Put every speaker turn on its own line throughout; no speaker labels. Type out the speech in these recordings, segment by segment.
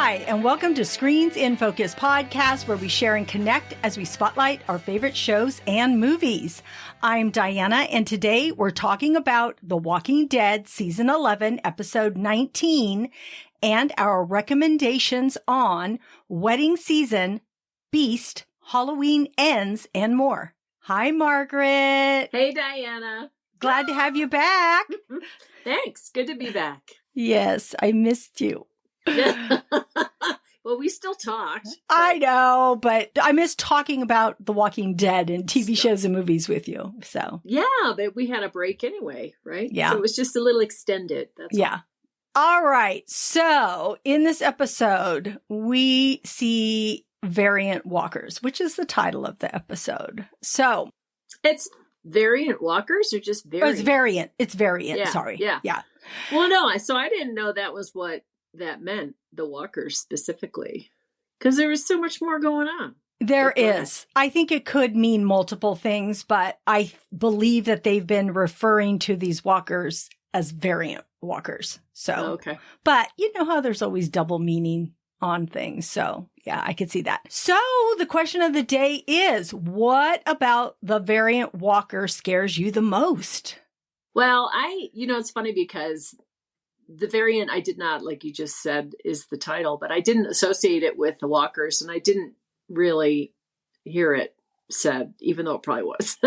Hi, and welcome to Screens in Focus podcast, where we share and connect as we spotlight our favorite shows and movies. I'm Diana, and today we're talking about The Walking Dead Season 11, Episode 19, and our recommendations on Wedding Season, Beast, Halloween Ends, and more. Hi, Margaret.
Hey, Diana.
Glad to have you back.
Thanks. Good to be back.
Yes, I missed you.
Well, we still talked. But...
I know, but I miss talking about The Walking Dead and TV shows and movies with you. So
yeah, but we had a break anyway, right?
Yeah.
So it was just a little extended. That's
yeah. All right. So in this episode, we see variant walkers, which is the title of the episode. So
it's variant walkers or just variant?
Oh, it's variant. It's variant.
Yeah,
Sorry.
Yeah.
Yeah.
Well, no, so I didn't know that was what that meant, the walkers specifically, because there was so much more going on.
There is. I think it could mean multiple things, but I believe that they've been referring to these walkers as variant walkers. So,
okay.
But you know how there's always double meaning on things. So yeah, I could see that. So the question of the day is, what about the variant walker scares you the most?
Well, it's funny because the variant, I did not, like you just said, is the title, but I didn't associate it with the walkers, and I didn't really hear it said, even though it probably was.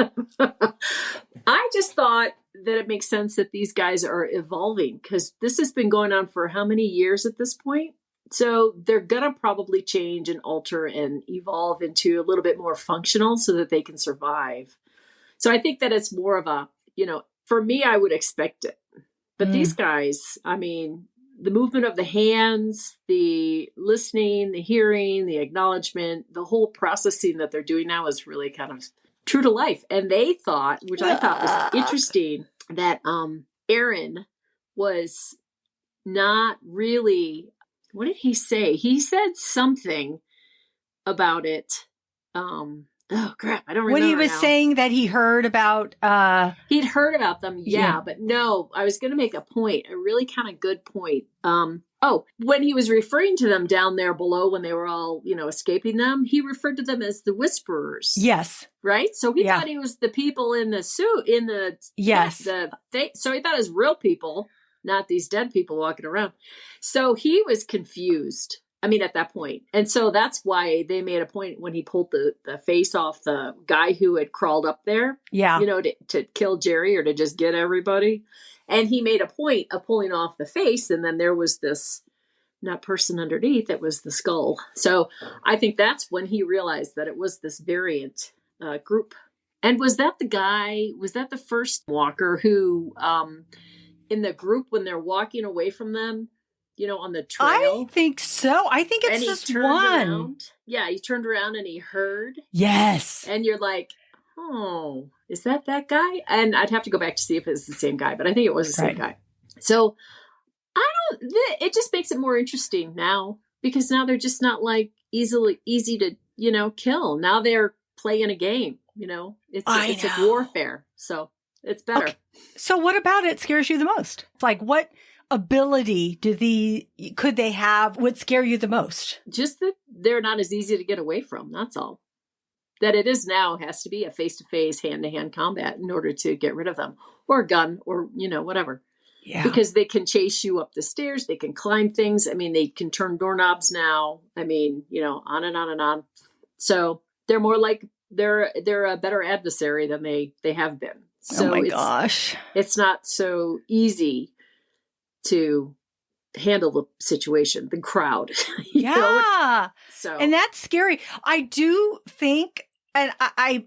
I just thought that it makes sense that these guys are evolving, because this has been going on for how many years at this point? So they're going to probably change and alter and evolve into a little bit more functional so that they can survive. So I think that it's more of a, for me, I would expect it. But these guys, I mean, the movement of the hands, the listening, the hearing, the acknowledgement, the whole processing that they're doing now is really kind of true to life. And they thought, which I thought was interesting, that Aaron was not really, what did he say? He said something about it. Oh crap, I don't remember.
When he was saying that he heard about
he'd heard about them, yeah, but no, I was gonna make a point, a really kind of good point. When he was referring to them down there below when they were all, escaping them, he referred to them as the whisperers.
Yes.
Right? So he thought he was the people in the suit, in the so he thought it was real people, not these dead people walking around. So he was confused. I mean, at that point. And so that's why they made a point when he pulled the face off the guy who had crawled up there, to kill Jerry or to just get everybody. And he made a point of pulling off the face. And then there was this person underneath. It was the skull. So I think that's when he realized that it was this variant group. And was that the first walker who, in the group, when they're walking away from them, on the trail?
I think so. I think it's just one.
Around. Yeah, he turned around and he heard.
Yes.
And you're like, oh, is that guy? And I'd have to go back to see if it's the same guy, but I think it was the same guy. So it just makes it more interesting now, because now they're just not like easy to, kill. Now they're playing a game, it's like warfare. So it's better. Okay.
So what about it scares you the most? It's like, what ability could they have would scare you the most?
Just that they're not as easy to get away from. That's all. That it is now has to be a face-to-face, hand-to-hand combat in order to get rid of them, or a gun, or whatever. Yeah. Because they can chase you up the stairs. They can climb things. I mean, they can turn doorknobs now. I mean, on and on and on. So they're more like they're a better adversary than they have been. So
oh my gosh,
it's not so easy to handle the situation, the crowd. So,
and that's scary. I do think, and I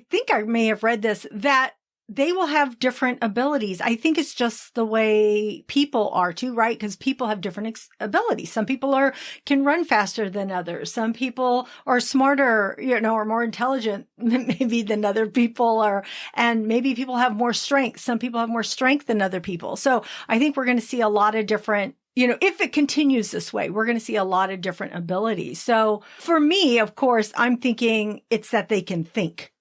think I may have read this, that they will have different abilities. I think it's just the way people are too, right? Because people have different abilities. Some people can run faster than others. Some people are smarter, or more intelligent maybe than other people are. And maybe people have more strength. Some people have more strength than other people. So I think we're going to see a lot of different, if it continues this way, we're going to see a lot of different abilities. So for me, of course, I'm thinking it's that they can think.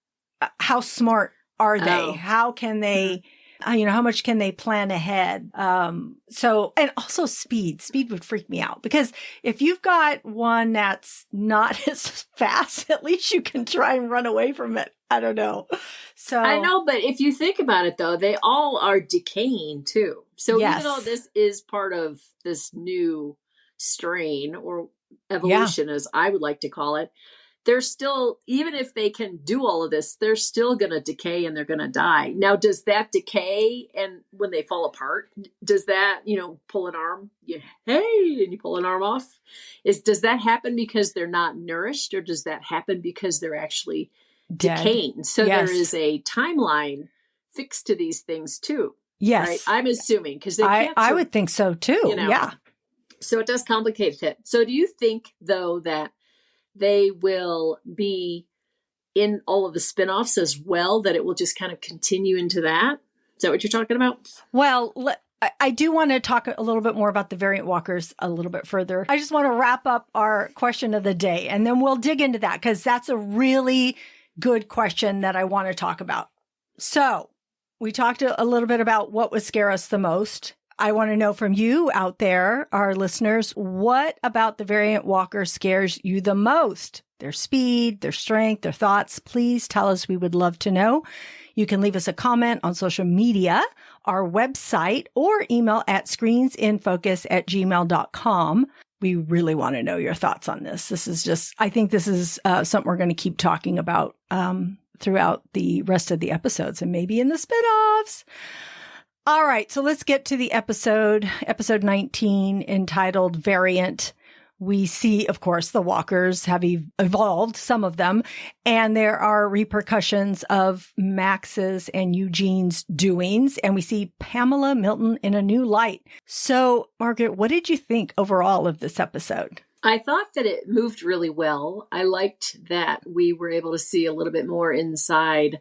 How smart are they? How can they How much can they plan ahead? And also speed would freak me out, because if you've got one that's not as fast, at least you can try and run away from it. I don't know. So
I know, but if you think about it though, they all are decaying too. So
yes.
even though this is part of this new strain or evolution, as I would like to call it, they're still, even if they can do all of this, they're still going to decay and they're going to die. Now, does that decay, and when they fall apart, does that, pull an arm, and you pull an arm off? Does that happen because they're not nourished, or does that happen because they're actually decaying? So there is a timeline fixed to these things too.
Yes.
Right? I'm assuming, because they can't.
I would think so too. Yeah.
So it does complicate it. So do you think, though, that they will be in all of the spinoffs as well, that it will just kind of continue into that? Is that what you're talking about?
Well, I do want to talk a little bit more about the variant walkers a little bit further. I just want to wrap up our question of the day, and then we'll dig into that, because that's a really good question that I want to talk about. So we talked a little bit about what would scare us the most. I want to know from you out there, our listeners, what about the variant walker scares you the most? Their speed, their strength, their thoughts. Please tell us. We would love to know. You can leave us a comment on social media, our website, or email at screensinfocus@gmail.com. We really want to know your thoughts on this. I think this is something we're going to keep talking about throughout the rest of the episodes, and maybe in the spinoffs. All right, so let's get to the episode 19, entitled Variant. We see, of course, the walkers have evolved, some of them, and there are repercussions of Max's and Eugene's doings, and we see Pamela Milton in a new light. So, Margaret, what did you think overall of this episode?
I thought that it moved really well. I liked that we were able to see a little bit more inside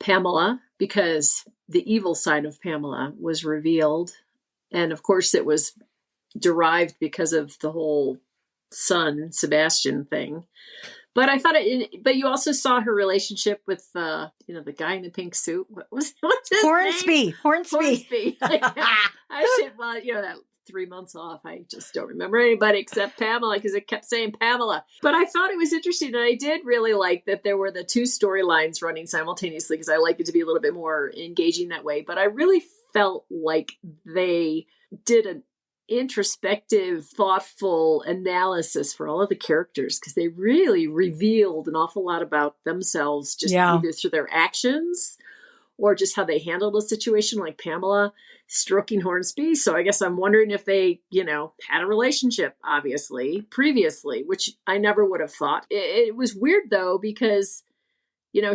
Pamela, because the evil side of Pamela was revealed. And of course, it was derived because of the whole son, Sebastian thing. But I thought but you also saw her relationship with, the guy in the pink suit. What's his name? Hornsby. That 3 months off. I just don't remember anybody except Pamela, because it kept saying Pamela. But I thought it was interesting, and I did really like that there were the two storylines running simultaneously, because I like it to be a little bit more engaging that way. But I really felt like they did an introspective, thoughtful analysis for all of the characters, because they really revealed an awful lot about themselves, just either through their actions or just how they handled a situation, like Pamela stroking Hornsby. So I guess I'm wondering if they, had a relationship, obviously, previously, which I never would have thought. It was weird, though, because,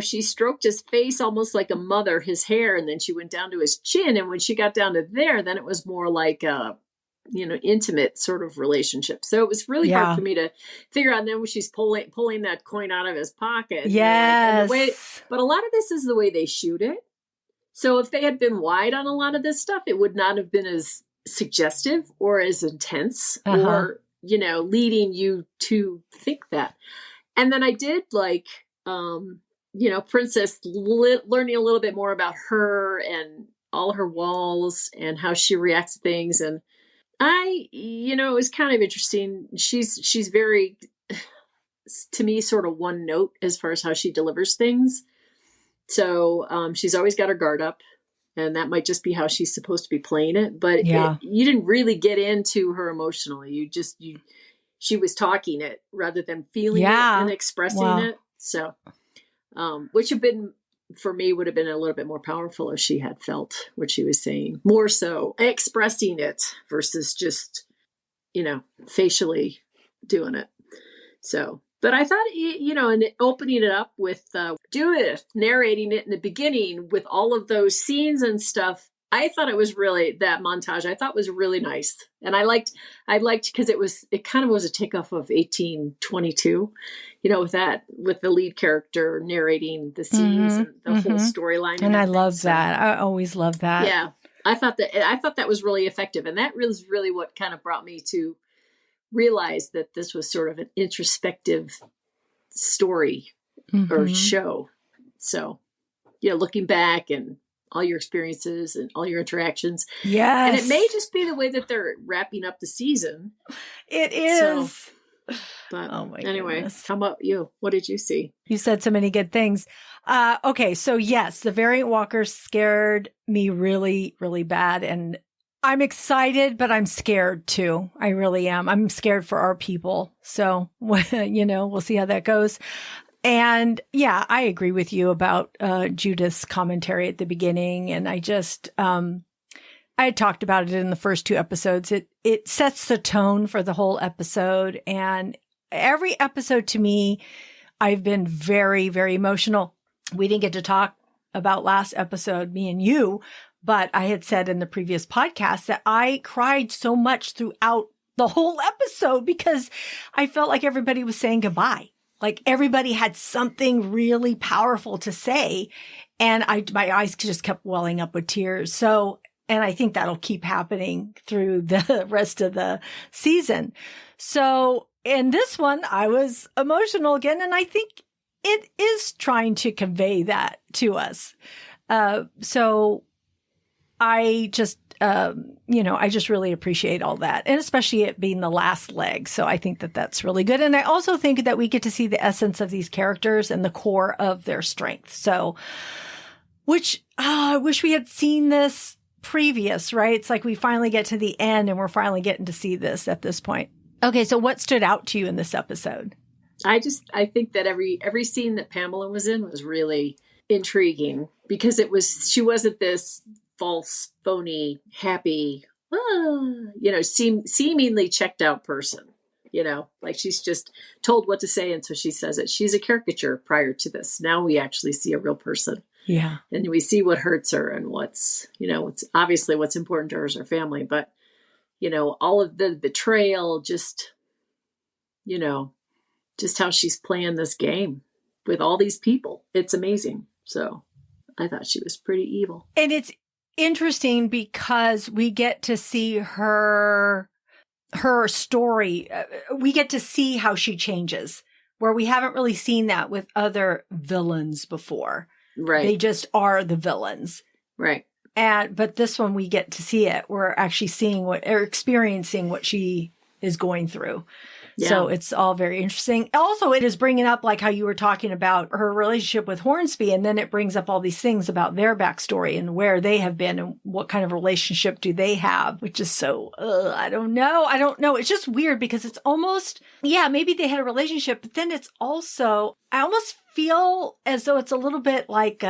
she stroked his face almost like a mother, his hair, and then she went down to his chin. And when she got down to there, then it was more like a, intimate sort of relationship. So it was really hard for me to figure out. And then when she's pulling that coin out of his pocket.
Yes.
But a lot of this is the way they shoot it. So if they had been wide on a lot of this stuff, it would not have been as suggestive or as intense or, leading you to think that. And then I did like, Princess learning a little bit more about her and all her walls and how she reacts to things. And it was kind of interesting. She's very, to me, sort of one note as far as how she delivers things. So she's always got her guard up, and that might just be how she's supposed to be playing it. But you didn't really get into her emotionally. She was talking it rather than feeling it and expressing it. So, which for me would have been a little bit more powerful if she had felt what she was saying, more so expressing it versus just, facially doing it. So. But I thought, and opening it up with Judith narrating it in the beginning with all of those scenes and stuff, I thought it was really, that montage I thought was really nice. And I liked because it kind of was a takeoff of 1822, with the lead character narrating the scenes and the whole storyline.
And I love that. I always love that.
Yeah. I thought that was really effective. And that was really what kind of brought me to realize that this was sort of an introspective story or show. So, looking back and all your experiences and all your interactions.
Yes.
And it may just be the way that they're wrapping up the season.
It is.
So, but
oh my
anyway,
goodness.
how about you? What did you see?
You said so many good things. Okay. So yes, the variant walkers scared me really, really bad. And I'm excited, but I'm scared too. I really am. I'm scared for our people. So, we'll see how that goes. And yeah, I agree with you about Judith's commentary at the beginning. And I just, I had talked about it in the first 2 episodes. It sets the tone for the whole episode. And every episode to me, I've been very, very emotional. We didn't get to talk about last episode, me and you, but I had said in the previous podcast that I cried so much throughout the whole episode because I felt like everybody was saying goodbye. Like everybody had something really powerful to say. And my eyes just kept welling up with tears. So, and I think that'll keep happening through the rest of the season. So in this one, I was emotional again. And I think it is trying to convey that to us. So I just, I just really appreciate all that. And especially it being the last leg. So I think that that's really good. And I also think that we get to see the essence of these characters and the core of their strength. So, which I wish we had seen this previous, right? It's like we finally get to the end and we're finally getting to see this at this point. Okay. So what stood out to you in this episode?
I think that every scene that Pamela was in was really intriguing because she wasn't this false, phony, happy, seemingly checked out person, like she's just told what to say. And so she says it. She's a caricature prior to this. Now we actually see a real person.
Yeah.
And we see what hurts her and what's obviously what's important to her is her family. But, all of the betrayal, just how she's playing this game with all these people. It's amazing. So I thought she was pretty evil.
And it's interesting because we get to see her story. We get to see how she changes, where we haven't really seen that with other villains before.
Right.
They just are the villains.
Right.
But this one, we get to see it. We're actually seeing experiencing what she is going through. Yeah. So it's all very interesting. Also, it is bringing up like how you were talking about her relationship with Hornsby. And then it brings up all these things about their backstory and where they have been and what kind of relationship do they have, which is so, I don't know. It's just weird because it's almost, maybe they had a relationship, but then it's also, I almost feel as though it's a little bit like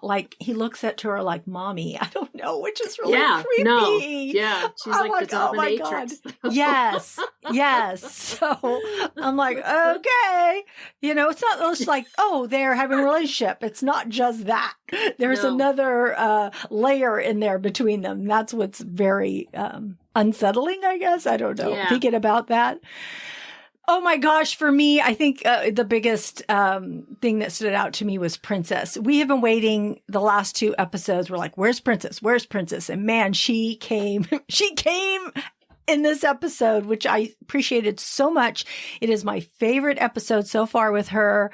like he looks at her like mommy. I don't know, which is really creepy.
No. Yeah, she's like the dominatrix.
Oh yes. So I'm like, okay, it's not just like, oh, they're having a relationship. It's not just that. There's another layer in there between them. That's what's very unsettling, I guess. I don't know. Thinking about that. Oh my gosh. For me, I think the biggest thing that stood out to me was Princess. We have been waiting the last 2 episodes. We're like, where's Princess? Where's Princess? And man, she came in this episode, which I appreciated so much. It is my favorite episode so far with her.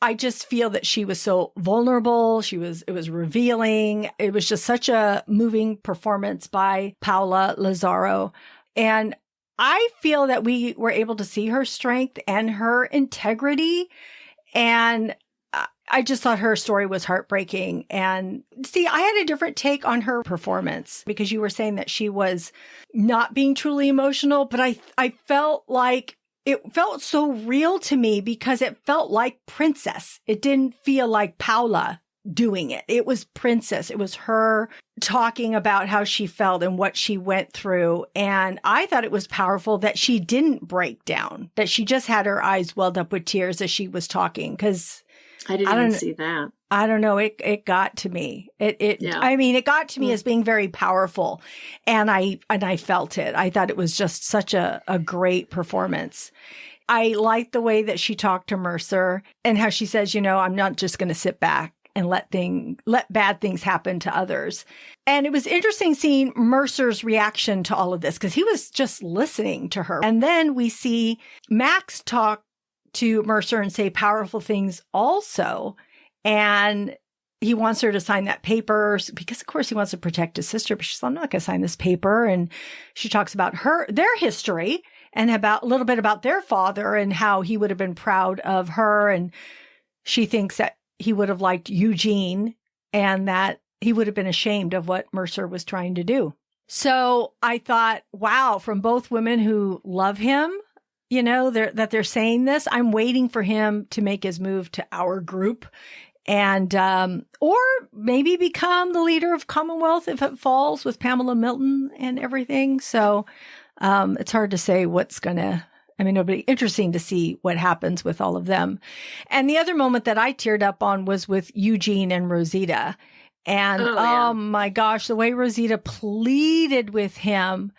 I just feel that she was so vulnerable. It was revealing. It was just such a moving performance by Paula Lazaro. And I feel that we were able to see her strength and her integrity. And I just thought her story was heartbreaking. And see, I had a different take on her performance because you were saying that she was not being truly emotional, but I felt like it felt so real to me because it felt like Princess. It didn't feel like Paula doing it. It was Princess. It was her talking about how she felt and what she went through. And I thought it was powerful that she didn't break down, that she just had her eyes welled up with tears as she was talking. Because
I didn't even see that.
I don't know. It got to me. It got to me as being very powerful. And I felt it. I thought it was just such a great performance. I liked the way that she talked to Mercer and how she says, I'm not just going to sit back and let bad things happen to others. And it was interesting seeing Mercer's reaction to all of this because he was just listening to her. And then we see Max talk to Mercer and say powerful things also. And he wants her to sign that paper because, of course, he wants to protect his sister. But she's like, I'm not going to sign this paper. And she talks about their history and about a little bit about their father and how he would have been proud of her. And she thinks that he would have liked Eugene and that he would have been ashamed of what Mercer was trying to do. So I thought, wow, from both women who love him, you know, they're saying this. I'm waiting for him to make his move to our group and, or maybe become the leader of Commonwealth if it falls with Pamela Milton and everything. So, it's hard to say it'll be interesting to see what happens with all of them. And the other moment that I teared up on was with Eugene and Rosita. And oh my gosh, the way Rosita pleaded with him.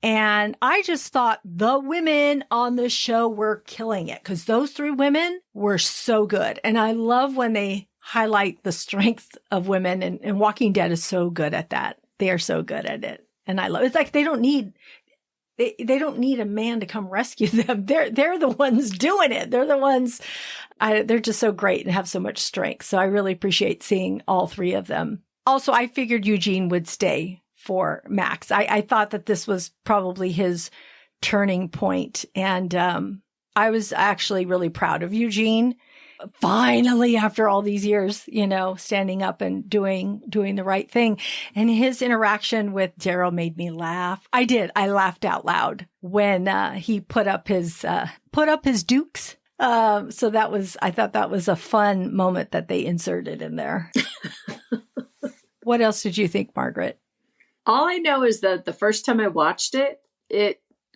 And I just thought the women on the show were killing it because those three women were so good. And I love when they highlight the strength of women, and Walking Dead is so good at that. They are so good at it. And I love it's like they don't need a man to come rescue them. They're the ones doing it. They're the ones, they're just so great and have so much strength. So I really appreciate seeing all three of them. Also, I figured Eugene would stay for Max. I thought that this was probably his turning point. And I was actually really proud of Eugene. Finally, after all these years, you know, standing up and doing the right thing. And his interaction with Daryl made me laugh. I did. I laughed out loud when he put up his dukes. I thought that was a fun moment that they inserted in there. What else did you think, Margaret?
All I know is that the first time I watched it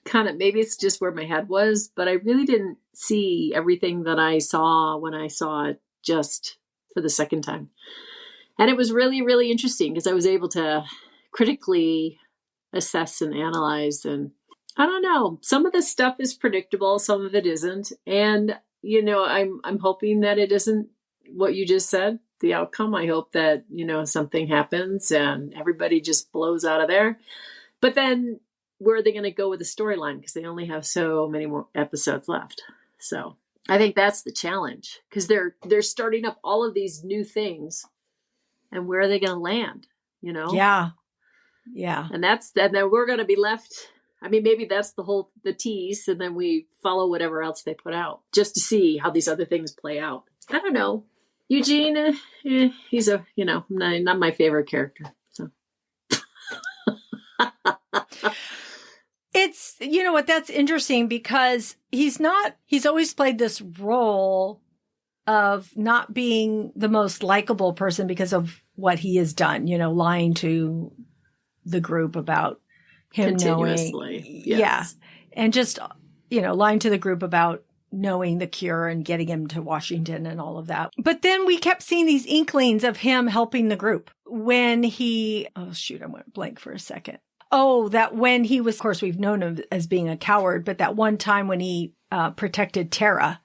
kind of, maybe it's just where my head was, but I really didn't see everything that I saw when I saw it just for the second time. And it was really, really interesting because I was able to critically assess and analyze. And I don't know, some of the stuff is predictable, some of it isn't. And, you know, I'm hoping that it isn't what you just said, the outcome. I hope that, you know, something happens and everybody just blows out of there. But then where are they going to go with the storyline? Because they only have so many more episodes left. So I think that's the challenge because they're starting up all of these new things, and where are they going to land? You know?
Yeah.
And then we're going to be left. I mean, maybe that's the tease, and then we follow whatever else they put out just to see how these other things play out. I don't know. Eugene, he's not my favorite character. So.
It's, you know what, that's interesting because he's always played this role of not being the most likable person because of what he has done, you know, lying to the group about him
continuously.
Knowing.
Yes.
Yeah. And just, you know, lying to the group about knowing the cure and getting him to Washington and all of that. But then we kept seeing these inklings of him helping the group when I went blank for a second. Oh, that when he was, of course, we've known him as being a coward, but that one time when he protected Tara,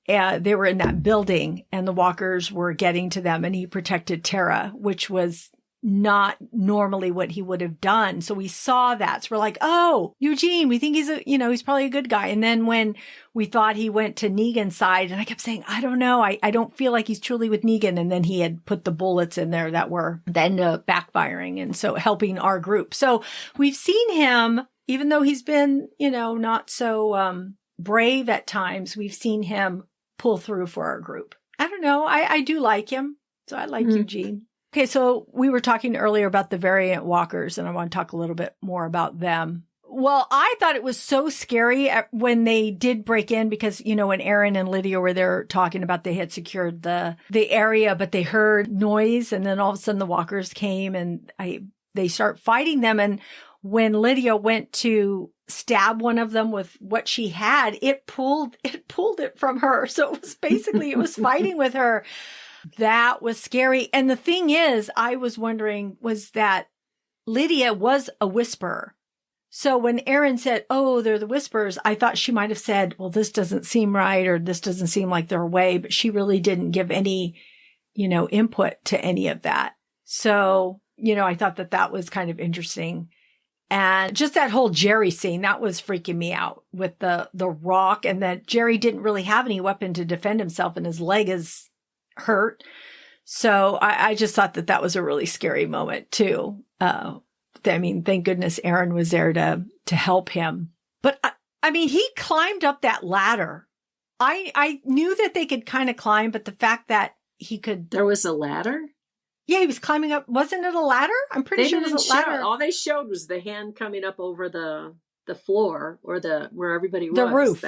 they were in that building and the walkers were getting to them and he protected Tara, which was not normally what he would have done. So we saw that. So we're like, oh, Eugene, we think he's probably a good guy. And then when we thought he went to Negan's side, and I kept saying, I don't know. I don't feel like he's truly with Negan. And then he had put the bullets in there that ended up backfiring. And so helping our group. So we've seen him, even though he's been, you know, not so brave at times, we've seen him pull through for our group. I don't know. I do like him. So I like Eugene. Okay, so we were talking earlier about the variant walkers, and I want to talk a little bit more about them. Well, I thought it was so scary when they did break in because, you know, when Aaron and Lydia were there talking about they had secured the area, but they heard noise, and then all of a sudden the walkers came and they start fighting them. And when Lydia went to stab one of them with what she had, it pulled it from her. So it was fighting with her. That was scary. And the thing is, I was wondering, was that Lydia was a whisperer. So when Aaron said, oh, they're the whisperers, I thought she might have said, well, this doesn't seem right, or this doesn't seem like their way, but she really didn't give any, you know, input to any of that. So, you know, I thought that was kind of interesting. And just that whole Jerry scene, that was freaking me out with the rock, and that Jerry didn't really have any weapon to defend himself and his leg is hurt. So I just thought that was a really scary moment too. I mean, thank goodness Aaron was there to help him. But I mean, he climbed up that ladder. I knew that they could kind of climb, but the fact that he could.
There was a ladder?
Yeah, he was climbing up. Wasn't it a ladder? I'm pretty sure it was a ladder.
All they showed was the hand coming up over the floor or where everybody was.
The roof.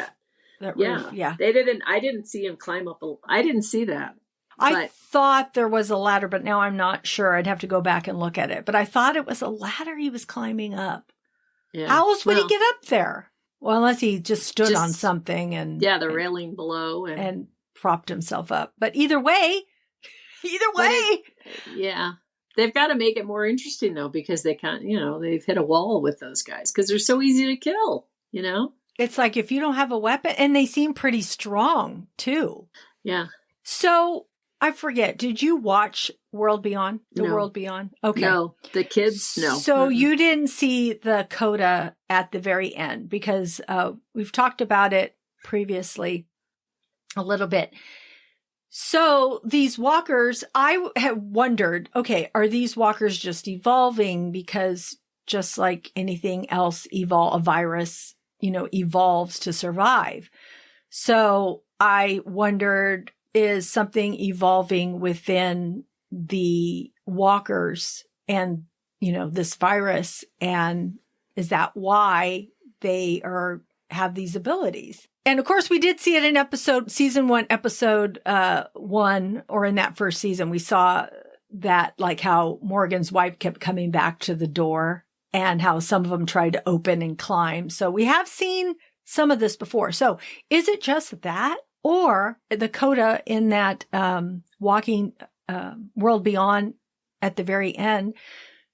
That
roof, yeah.
I didn't see him climb up. I didn't see that.
I thought there was a ladder, but now I'm not sure. I'd have to go back and look at it. But I thought it was a ladder he was climbing up. Yeah. How else would he get up there? Well, unless he just stood on something and
the railing below
and propped himself up. But either way,
yeah, they've got to make it more interesting though, because they can't. They've hit a wall with those guys because they're so easy to kill.
It's like if you don't have a weapon, and they seem pretty strong too.
Yeah.
So I forget. Did you watch World Beyond? World Beyond? Okay.
No, the kids, no.
So you didn't see the coda at the very end because we've talked about it previously a little bit. So these walkers, I have wondered, okay, are these walkers just evolving? Because just like anything else, a virus, evolves to survive. So I wondered, is something evolving within the walkers and, this virus? And is that why they have these abilities? And of course, we did see it in season 1, episode 1, or in that first season, we saw that, like how Morgan's wife kept coming back to the door and how some of them tried to open and climb. So we have seen some of this before. So is it just that? Or the coda in that walking World Beyond at the very end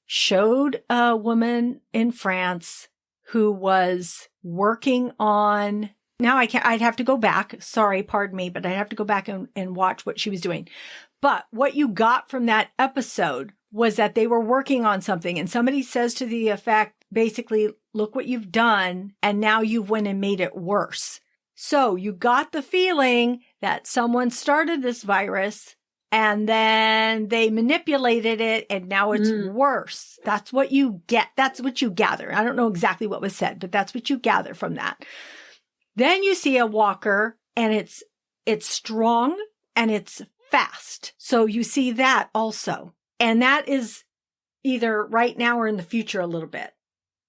showed a woman in France who was working on. Now I'd have to go back. Sorry, pardon me, but I'd have to go back and watch what she was doing. But what you got from that episode was that they were working on something, and somebody says to the effect, basically, look what you've done, and now you've went and made it worse. So you got the feeling that someone started this virus and then they manipulated it and now it's worse. That's what you get. That's what you gather. I don't know exactly what was said, but that's what you gather from that. Then you see a walker and it's strong and it's fast. So you see that also. And that is either right now or in the future a little bit.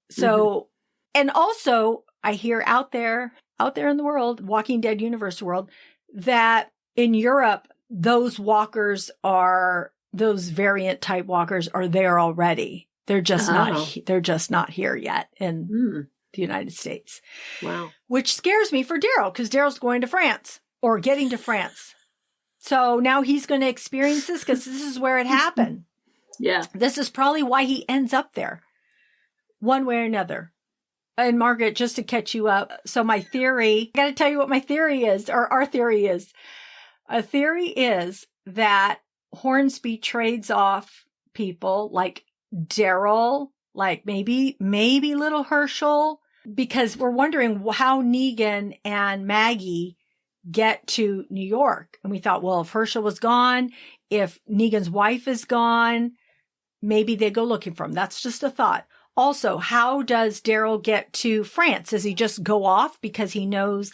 So, and also I hear out there in the world, Walking Dead universe world, that in Europe, those variant type walkers are there already. They're just not here yet in the United States.
Wow.
Which scares me for Daryl, because Daryl's going to France or getting to France. So now he's going to experience this because this is where it happened.
Yeah.
This is probably why he ends up there one way or another. And Margaret, just to catch you up. So my theory, I got to tell you what my theory is, or our theory is. A theory is that Hornsby trades off people like Daryl, like maybe little Herschel, because we're wondering how Negan and Maggie get to New York. And we thought, well, if Herschel was gone, if Negan's wife is gone, maybe they go looking for him. That's just a thought. Also, how does Daryl get to France? Does he just go off because he knows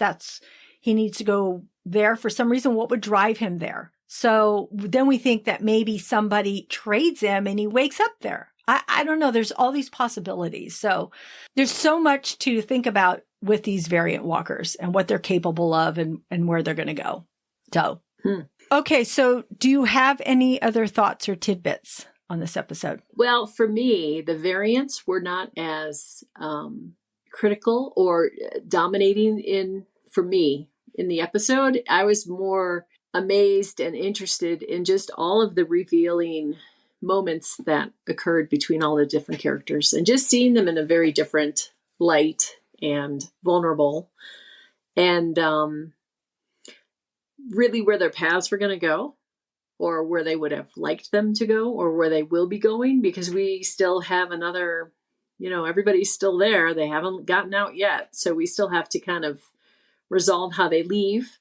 he needs to go there for some reason? What would drive him there? So then we think that maybe somebody trades him and he wakes up there. I don't know. There's all these possibilities. So there's so much to think about with these variant walkers and what they're capable of and where they're going to go. So, okay. So do you have any other thoughts or tidbits on this episode?
Well, for me, the variants were not as critical or dominating for me in the episode. I was more amazed and interested in just all of the revealing moments that occurred between all the different characters and just seeing them in a very different light and vulnerable, and really where their paths were going to go, or where they would have liked them to go, or where they will be going, because we still have another, everybody's still there. They haven't gotten out yet. So we still have to kind of resolve how they leave,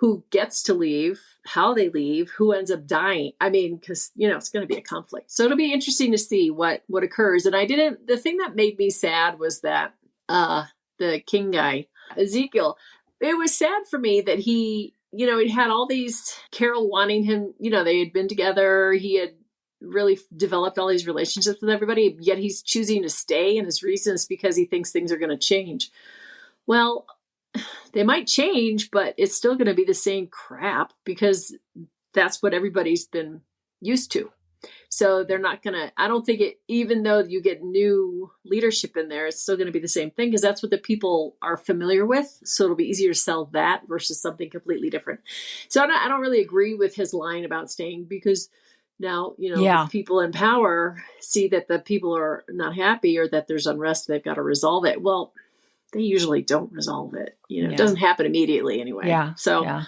who gets to leave, how they leave, who ends up dying. I mean, because, it's going to be a conflict. So it'll be interesting to see what occurs. And the thing that made me sad was that the king guy, Ezekiel, it was sad for me that he had all these, Carol wanting him, they had been together. He had really developed all these relationships with everybody, yet he's choosing to stay. And his reason is because he thinks things are going to change. Well, they might change, but it's still going to be the same crap because that's what everybody's been used to. So they're not going to, I don't think even though you get new leadership in there, it's still going to be the same thing because that's what the people are familiar with. So it'll be easier to sell that versus something completely different. So I don't really agree with his line about staying because now, the people in power see that the people are not happy or that there's unrest. They've got to resolve it. Well, they usually don't resolve it. It doesn't happen immediately anyway.
Yeah.
So I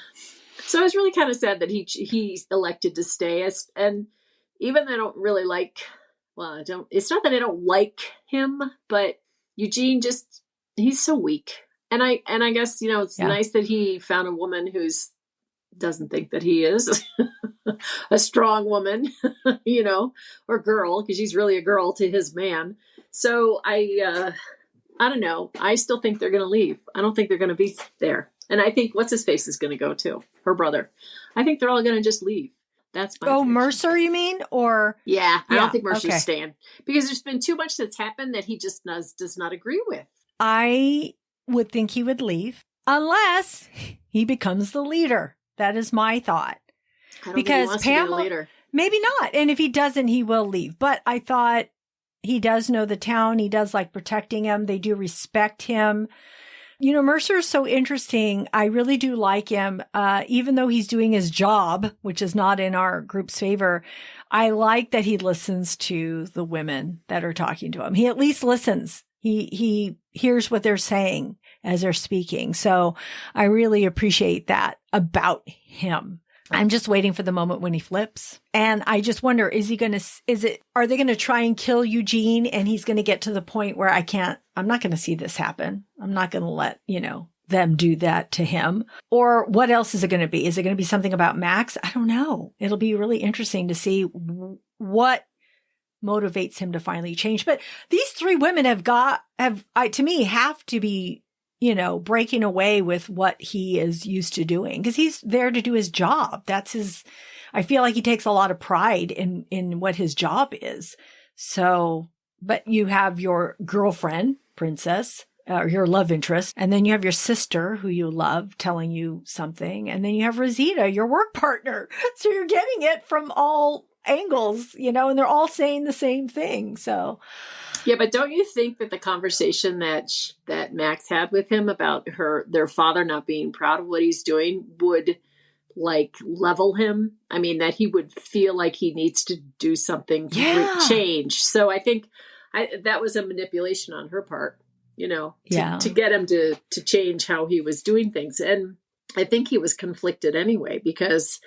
was really kind of sad that he elected to stay. And even though I don't really it's not that I don't like him, but Eugene he's so weak. And I guess, it's nice that he found a woman who's doesn't think that he is a strong woman, or girl, because she's really a girl to his man. So I don't know. I still think they're going to leave. I don't think they're going to be there. And I think what's his face is going to go too. Her brother. I think they're all going to just leave. That's my prediction.
Mercer, you mean? Or
I don't think Mercer's staying because there's been too much that's happened that he just does not agree with.
I would think he would leave unless he becomes the leader. That is my thought.
I don't think he wants to be the leader.
Maybe not. And if he doesn't, he will leave. But I thought he does know the town. He does like protecting him. They do respect him. Mercer is so interesting. I really do like him. Even though he's doing his job, which is not in our group's favor, I like that he listens to the women that are talking to him. He at least listens. He hears what they're saying as they're speaking. So I really appreciate that about him. I'm just waiting for the moment when he flips. And I just wonder, are they going to try and kill Eugene and he's going to get to the point where I'm not going to see this happen. I'm not going to let, them do that to him. Or what else is it going to be? Is it going to be something about Max? I don't know. It'll be really interesting to see what motivates him to finally change. But these three women to me, have to be, breaking away with what he is used to doing because he's there to do his job. I feel like he takes a lot of pride in what his job is. So, but you have your girlfriend, Princess, or your love interest, and then you have your sister who you love telling you something. And then you have Rosita, your work partner. So you're getting it from all angles, and they're all saying the same thing. So,
yeah, but don't you think that the conversation that Max had with him about their father not being proud of what he's doing would level him? I mean, that he would feel like he needs to do something to change. So I think that was a manipulation on her part, to get him to change how he was doing things. And I think he was conflicted anyway, because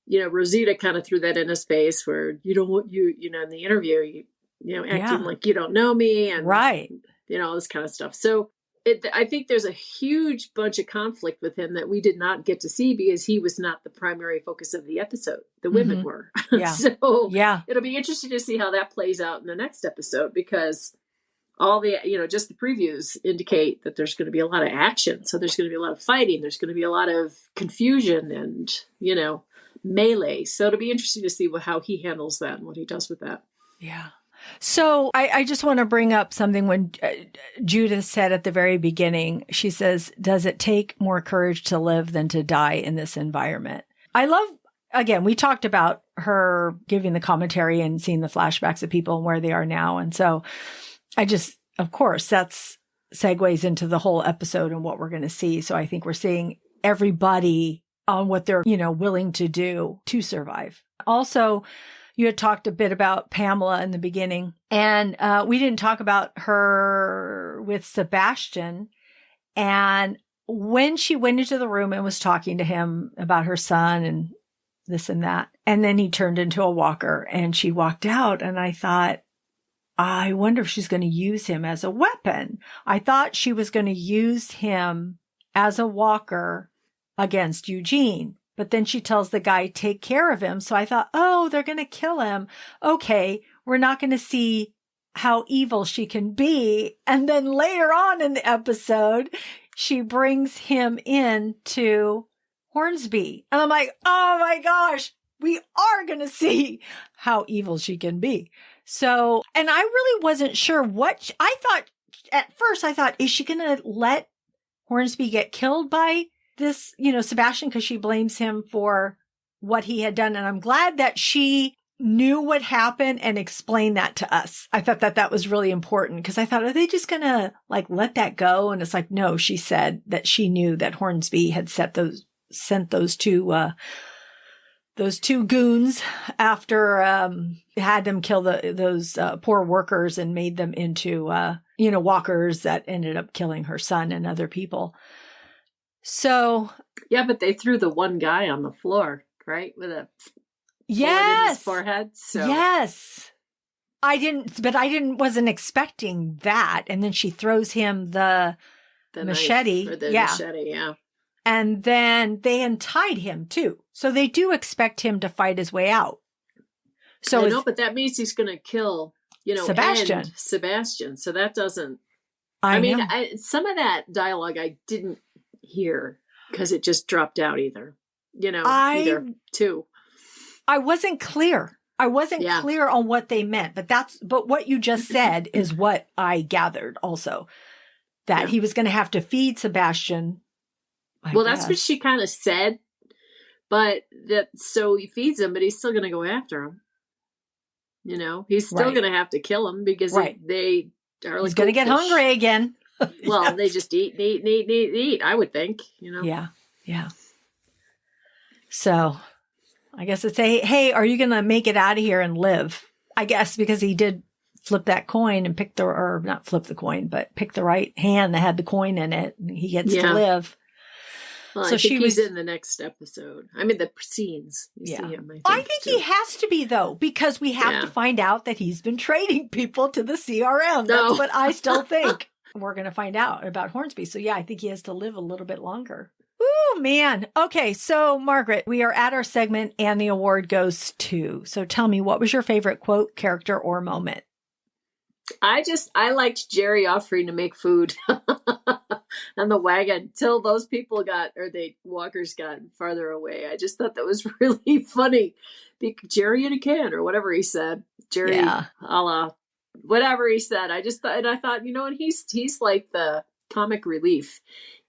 Rosita kind of threw that in his face where in the interview, acting like you don't know me and all this kind of stuff. So I think there's a huge bunch of conflict with him that we did not get to see because he was not the primary focus of the episode. The women were.
Yeah.
So it'll be interesting to see how that plays out in the next episode because all the, just the previews indicate that there's going to be a lot of action. So there's going to be a lot of fighting. There's going to be a lot of confusion and, melee. So it'll be interesting to see how he handles that and what he does with that.
Yeah. So I just want to bring up something when Judith said at the very beginning, she says, does it take more courage to live than to die in this environment? I love, again, we talked about her giving the commentary and seeing the flashbacks of people and where they are now. And so of course, that's segues into the whole episode and what we're going to see. So I think we're seeing everybody on what they're, willing to do to survive. Also, you had talked a bit about Pamela in the beginning, and we didn't talk about her with Sebastian. And when she went into the room and was talking to him about her son and this and that, and then he turned into a walker and she walked out, and I thought, I wonder if she's going to use him as a weapon. I thought she was going to use him as a walker against Eugene. But then she tells the guy, take care of him. So I thought, oh, they're going to kill him. Okay, we're not going to see how evil she can be. And then later on in the episode, she brings him in to Hornsby. And I'm like, oh my gosh, we are going to see how evil she can be. So, and I really wasn't sure what I thought at first. I thought, is she going to let Hornsby get killed by this, Sebastian, because she blames him for what he had done. And I'm glad that she knew what happened and explained that to us. I thought that was really important because I thought, are they just going to let that go? And it's like, no, she said that she knew that Hornsby had sent those two goons after, had them kill those poor workers and made them into, walkers that ended up killing her son and other people. So.
Yeah, but they threw the one guy on the floor, right? With a bullet in his forehead. So.
Yes. Wasn't expecting that. And then she throws him the machete.
Or the machete, yeah.
And then they untied him too. So they do expect him to fight his way out. So
I know, but that means he's going to kill,
Sebastian.
Sebastian. So that doesn't. Some of that dialogue I didn't hear because it just dropped out either. Either two.
I wasn't clear. I wasn't clear on what they meant, but what you just said is what I gathered also, that he was going to have to feed Sebastian.
That's what she kind of said, but so he feeds him, but he's still going to go after him. He's still going to have to kill him because they are like,
he's going to get hungry again.
Well, they just eat, I would think,
Yeah. Yeah. So I guess it's hey, are you going to make it out of here and live? I guess because he did flip that coin and pick not flip the coin, but pick the right hand that had the coin in it. And he gets to live.
Well, so he's in the next episode. I mean, the scenes. You see him,
I think he has to be, though, because we have to find out that he's been trading people to the CRM. That's what I still think. We're going to find out about Hornsby. So, I think he has to live a little bit longer. Ooh, man. Okay, so, Margaret, we are at our segment, and the award goes to. So, tell me, what was your favorite quote, character, or moment?
I liked Jerry offering to make food on the wagon till those walkers got farther away. I just thought that was really funny. Jerry in a can or whatever he said. Jerry, a la whatever he said. I thought, and he's like the comic relief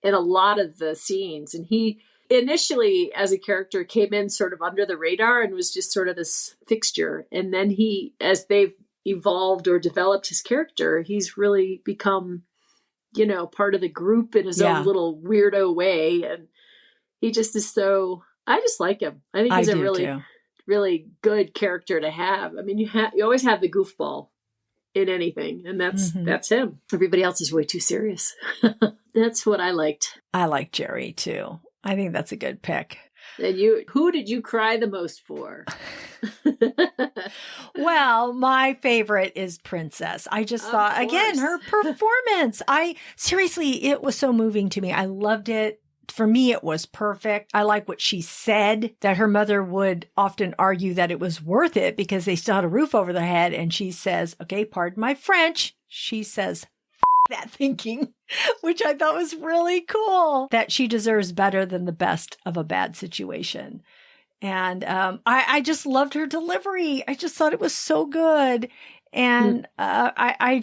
in a lot of the scenes. And he initially, as a character, came in sort of under the radar and was just sort of this fixture. And then as they've evolved or developed his character, he's really become, part of the group in his own little weirdo way. And he just is I just like him. I think he's a really, really good character to have. I mean, you always have the goofball in anything, and that's him. Everybody else is way too serious. That's what I liked.
I like Jerry too. I think that's a good pick.
And who did you cry the most for?
Well, my favorite is Princess. I just thought, again, her performance. Seriously, it was so moving to me. I loved it. For me, it was perfect. I like what she said, that her mother would often argue that it was worth it because they still had a roof over their head. And she says, okay, pardon my French. She says, that thinking, which I thought was really cool, that she deserves better than the best of a bad situation. And I just loved her delivery. I just thought it was so good. And I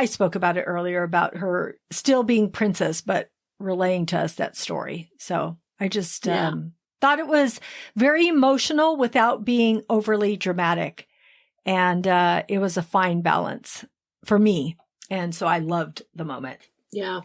spoke about it earlier about her still being princess, but relaying to us that story. So I just thought it was very emotional without being overly dramatic. And it was a fine balance for me. And so I loved the moment.
Yeah.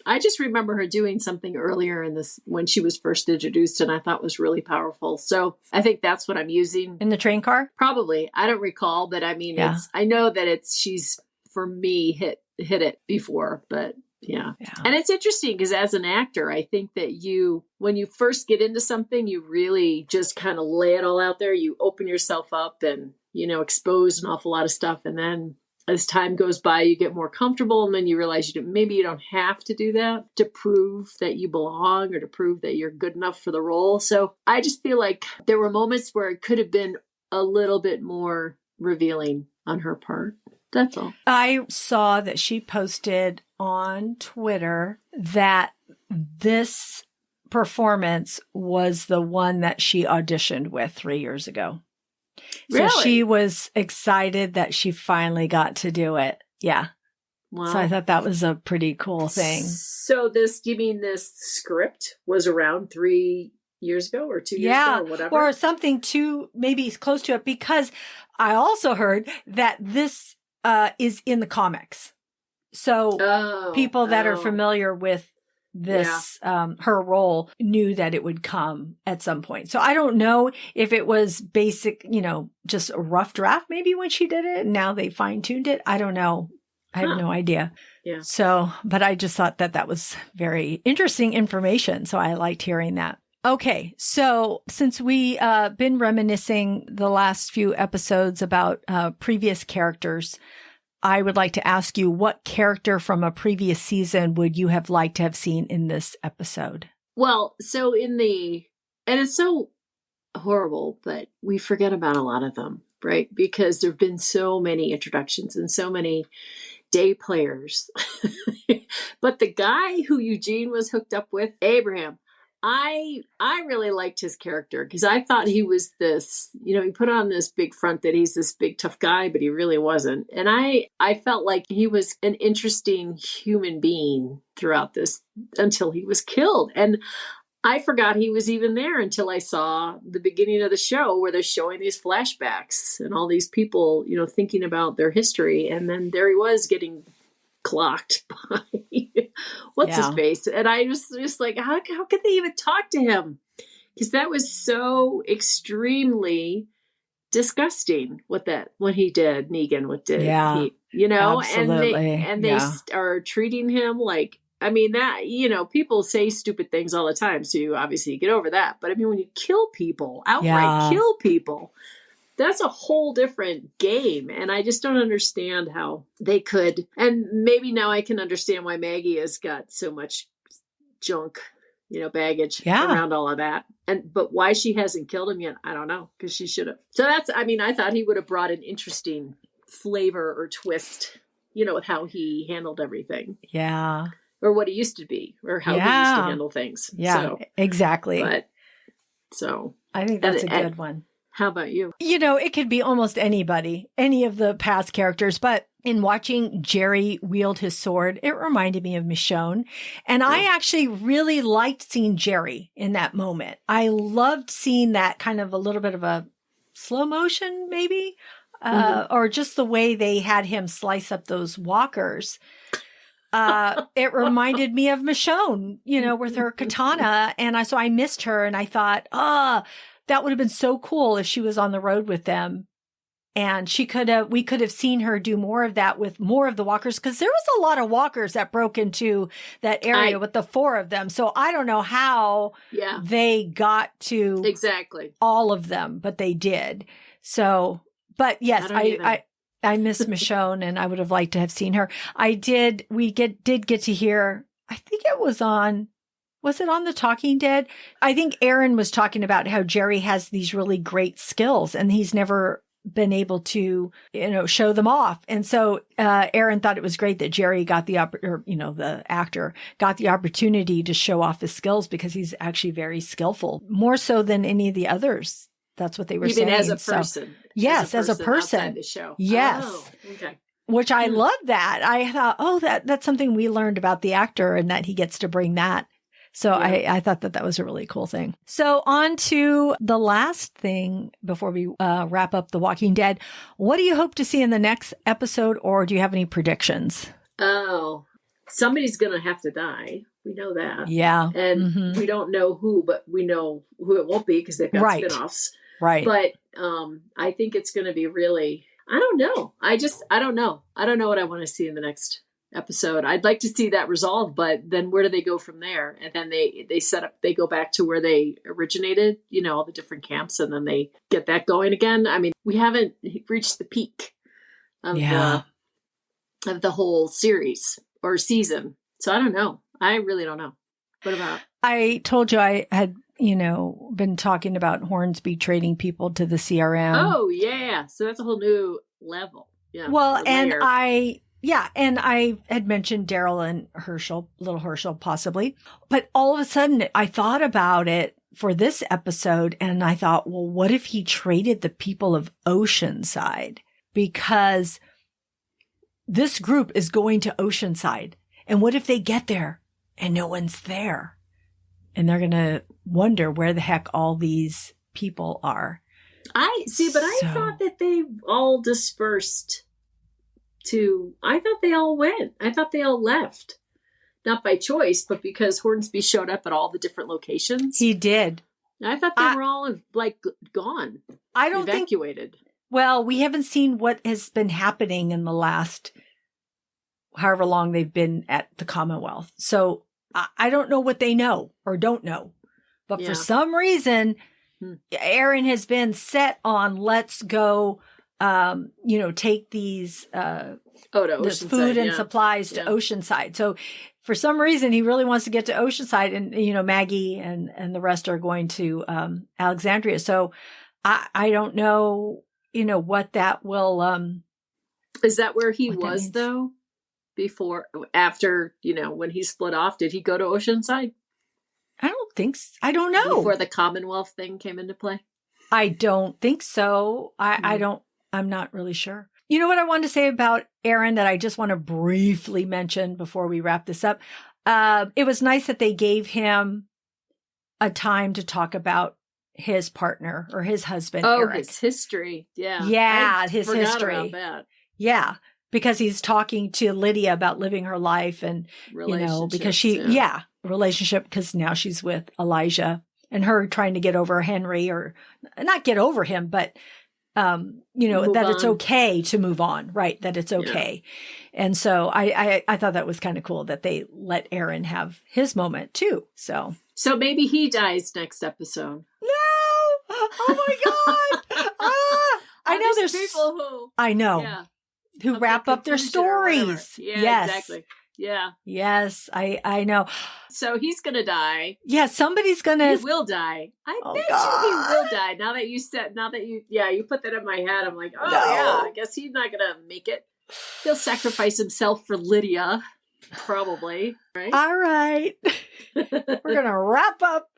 I just remember her doing something earlier in this when she was first introduced, and I thought was really powerful. So I think that's what I'm using.
In the train car?
Probably. I don't recall, but I mean, I know that she's, for me, hit it before, but yeah. And it's interesting because as an actor, I think that when you first get into something, you really just kind of lay it all out there. You open yourself up and, expose an awful lot of stuff. And then as time goes by, you get more comfortable, and then you realize maybe you don't have to do that to prove that you belong or to prove that you're good enough for the role. So I just feel like there were moments where it could have been a little bit more revealing on her part. That's all.
I saw that she posted on Twitter that this performance was the one that she auditioned with 3 years ago. So
Really?
she was excited that she finally got to do it. Yeah.
Wow.
So I thought that was a pretty cool thing.
So you mean this script was around 3 years ago or 2 years ago or whatever?
Or something maybe close to it, because I also heard that this is in the comics. So people that are familiar with this, her role knew that it would come at some point. So I don't know if it was basic, just a rough draft maybe when she did it and now they fine tuned it. I don't know. I have no idea.
Yeah.
So, but I just thought that was very interesting information. So I liked hearing that. Okay. So since we been reminiscing the last few episodes about previous characters, I would like to ask you, what character from a previous season would you have liked to have seen in this episode?
Well, so and it's so horrible, but we forget about a lot of them, right? Because there have been so many introductions and so many day players. But the guy who Eugene was hooked up with, Abraham, I really liked his character because I thought he was this, he put on this big front that he's this big tough guy, but he really wasn't. And I felt like he was an interesting human being throughout this until he was killed. And I forgot he was even there until I saw the beginning of the show where they're showing these flashbacks and all these people, thinking about their history. And then there he was getting clocked by what's his face. And I was just like, how could they even talk to him? Because that was so extremely disgusting what he did, Negan, what did he,
absolutely.
and they are treating him like, I mean, that, people say stupid things all the time. So you obviously get over that. But I mean, when you kill people, outright kill people, that's a whole different game. And I just don't understand how they could. And maybe now I can understand why Maggie has got so much junk, baggage around all of that. But why she hasn't killed him yet, I don't know, because she should have. So I thought he would have brought an interesting flavor or twist, with how he handled everything.
Yeah.
Or what he used to be, or how he used to handle things.
Yeah, so, exactly.
But
I think that's a good one.
How about you?
It could be almost anybody, any of the past characters, but in watching Jerry wield his sword, it reminded me of Michonne. And I actually really liked seeing Jerry in that moment. I loved seeing that kind of a little bit of a slow motion, maybe, or just the way they had him slice up those walkers. It reminded me of Michonne, with her katana. And so I missed her and I thought, that would have been so cool if she was on the road with them. And we could have seen her do more of that with more of the walkers, because there was a lot of walkers that broke into that area with the 4 of them. So I don't know how they got to
exactly
all of them, but they did. So, but yes, I miss Michonne and I would have liked to have seen her. We did get to hear, I think it was it on The Talking Dead? I think Aaron was talking about how Jerry has these really great skills and he's never been able to, show them off. And so, Aaron thought it was great that Jerry got the actor got the opportunity to show off his skills because he's actually very skillful, more so than any of the others. That's what they were saying.
Even as a person.
So, yes, as a person.
Outside the show.
Yes.
Oh, okay.
Which I love that. I thought, that's something we learned about the actor and that he gets to bring that. So I thought that was a really cool thing. So on to the last thing before we wrap up The Walking Dead. What do you hope to see in the next episode, or do you have any predictions?
Oh, somebody's going to have to die. We know that.
Yeah.
And we don't know who, but we know who it won't be because they've got spinoffs.
Right.
But I think it's going to be really, I don't know. I don't know. I don't know what I want to see in the next episode. I'd like to see that resolved, but then where do they go from there? And then they go back to where they originated, all the different camps, and then they get that going again. I mean, we haven't reached the peak of of the whole series or season. So I don't know. I really don't know. What about?
I told you I had, been talking about Hornsby trading people to the CRM.
Oh, yeah. So that's a whole new level. Yeah.
Well, and I had mentioned Daryl and little Herschel possibly, but all of a sudden I thought about it for this episode and I thought, well, what if he traded the people of Oceanside? Because this group is going to Oceanside. And what if they get there and no one's there? And they're going to wonder where the heck all these people are.
I thought that they all dispersed I thought they all went. I thought they all left. Not by choice, but because Hornsby showed up at all the different locations.
He did.
I thought they were all gone.
I don't
evacuated.
Well, we haven't seen what has been happening in the last however long they've been at the Commonwealth. So I don't know what they know or don't know. But for some reason, Aaron has been set on let's go, take these this food and supplies to Oceanside. So for some reason, he really wants to get to Oceanside, and Maggie and the rest are going to Alexandria. So I don't know, what that will.
Is that where he was though? After when he split off, did he go to Oceanside?
I don't think so. I don't know.
Before the Commonwealth thing came into play?
I don't think so. I'm not really sure. You know what I wanted to say about Aaron that I just want to briefly mention before we wrap this up? It was nice that they gave him a time to talk about his partner or his husband, Eric.
His history. Yeah.
Yeah, his history.
About that.
Yeah. Because he's talking to Lydia about living her life and, because relationship, because now she's with Elijah and her trying to get over Henry or not get over him, but, that it's okay to move on, right? That it's okay. Yeah. And so I thought that was kind of cool that they let Aaron have his moment too. So
maybe he dies next episode.
No! Oh my God! I know there's
people who.
I know. Who wrap up their stories.
Yeah,
yes.
Exactly. Yeah.
Yes, I know.
So he's going to die.
Yeah, somebody's going to.
He will die. I bet you he will die. Now that you put that in my head, I'm like, I guess he's not going to make it. He'll sacrifice himself for Lydia. Probably. Right?
All right. We're going to wrap up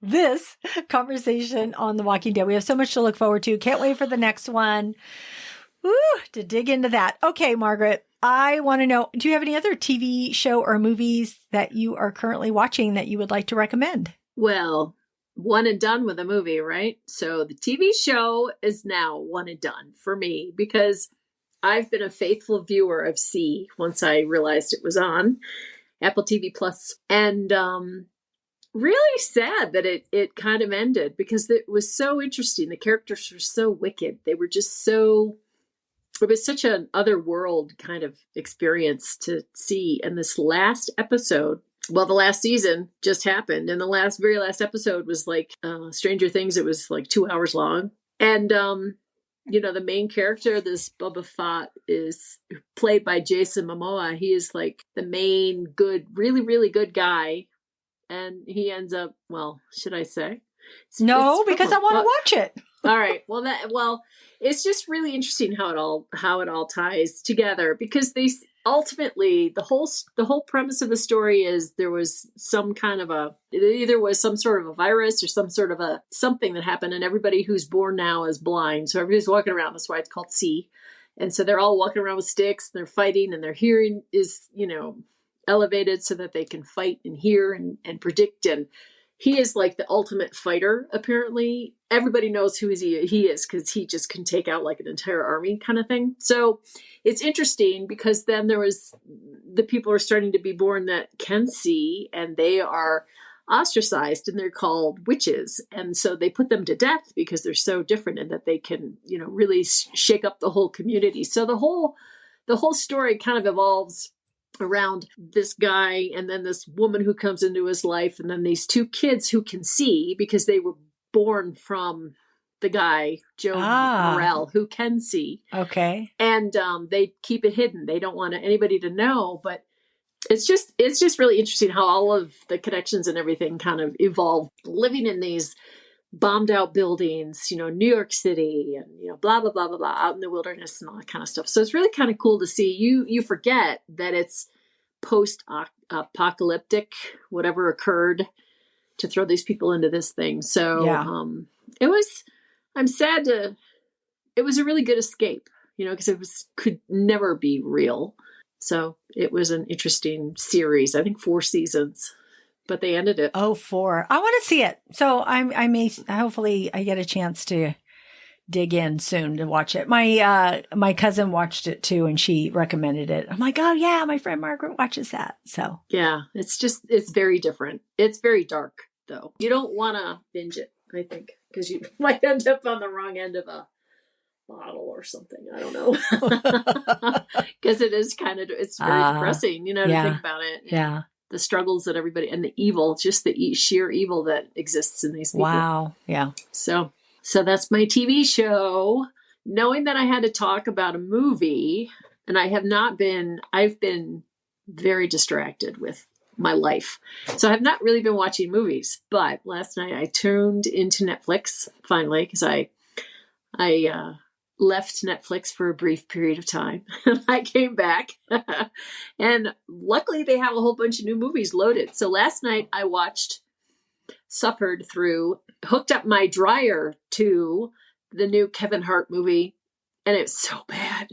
this conversation on The Walking Dead. We have so much to look forward to. Can't wait for the next one. To dig into that. Okay, Margaret, I want to know, do you have any other TV show or movies that you are currently watching that you would like to recommend?
Well, one and done with a movie, right? So the TV show is now one and done for me because I've been a faithful viewer of C once I realized it was on Apple TV Plus. And really sad that it kind of ended because it was so interesting. The characters were so wicked. They were just so... It was such an otherworld kind of experience to see. And this last episode, the last season just happened. And the very last episode was like Stranger Things. It was like 2 hours long. And, the main character, this Boba Fett, is played by Jason Momoa. He is like the main good, really, really good guy. And he ends up, should I say?
No, because I want to watch it.
All right. It's just really interesting how it all ties together because they ultimately the whole premise of the story is there was some kind of it either was some sort of a virus or some sort of something that happened, and everybody who's born now is blind. So everybody's walking around. That's why it's called C. And so they're all walking around with sticks and they're fighting and their hearing is, elevated so that they can fight and hear and predict. And he is like the ultimate fighter, apparently. Everybody knows who he is because he just can take out like an entire army kind of thing. So it's interesting because then the people are starting to be born that can see, and they are ostracized and they're called witches. And so they put them to death because they're so different and that they can, really shake up the whole community. So the whole story kind of evolves around this guy and then this woman who comes into his life and then these two kids who can see because they were born from the guy, Joe Morrell, who can see.
Okay.
And they keep it hidden. They don't want anybody to know, but it's just really interesting how all of the connections and everything kind of evolve, living in these bombed out buildings, New York City and, blah, blah, blah, blah, blah, out in the wilderness and all that kind of stuff. So it's really kind of cool to see. You forget that it's post-apocalyptic, whatever occurred to throw these people into this thing. So it was a really good escape, because could never be real. So it was an interesting series. I think 4 seasons, but they ended it.
Oh, 4. I want to see it. So hopefully I get a chance to dig in soon to watch it. My cousin watched it too, and she recommended it. I'm like, oh yeah, my friend Margaret watches that. So
yeah, it's very different. It's very dark though. You don't want to binge it, I think, because you might end up on the wrong end of a bottle or something. I don't know. Because it's very depressing, to think about it.
Yeah.
The struggles that everybody, and the evil, just the sheer evil that exists in these people.
Wow. Yeah.
So that's my TV show. Knowing that I had to talk about a movie, and I've been very distracted with my life. So I have not really been watching movies, but last night I tuned into Netflix finally, because I left Netflix for a brief period of time. I came back and luckily they have a whole bunch of new movies loaded. So last night I hooked up my dryer to the new Kevin Hart movie, and it's so bad.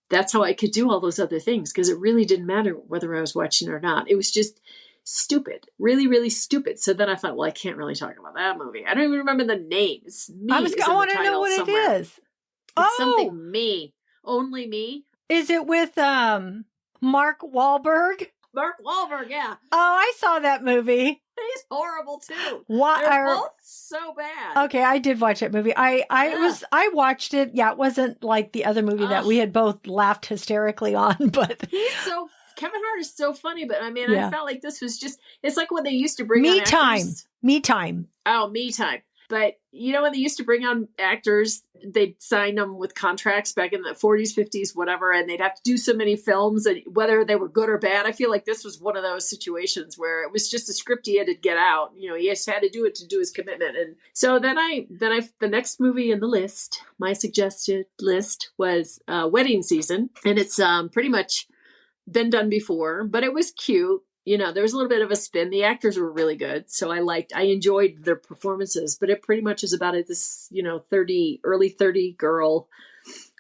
That's how I could do all those other things, because it really didn't matter whether I was watching or not. It was just stupid, really, really stupid. So then I thought, well, I can't really talk about that movie. I don't even remember the name. It's Me. I want to know what somewhere.
It is.
It's something Me. Only Me.
Is it with Mark Wahlberg?
Mark Wahlberg, yeah.
Oh, I saw that movie.
He's horrible too.
They're
both so bad.
Okay, I did watch that movie. I watched it. Yeah, it wasn't like the other movie that we had both laughed hysterically on, but
Kevin Hart is so funny, but I felt like this was it's like when they used to bring
Me
on
Time.
actors.
Me Time.
Oh, Me Time. But when they used to bring on actors, they'd sign them with contracts back in the 40s, 50s, whatever, and they'd have to do so many films, and whether they were good or bad, I feel like this was one of those situations where it was just a script he had to get out. He just had to do it to do his commitment. And so then the next movie in the list, my suggested list, was Wedding Season, and it's pretty much been done before, but it was cute. There was a little bit of a spin. The actors were really good, so I enjoyed their performances. But it pretty much is about this, early 30 girl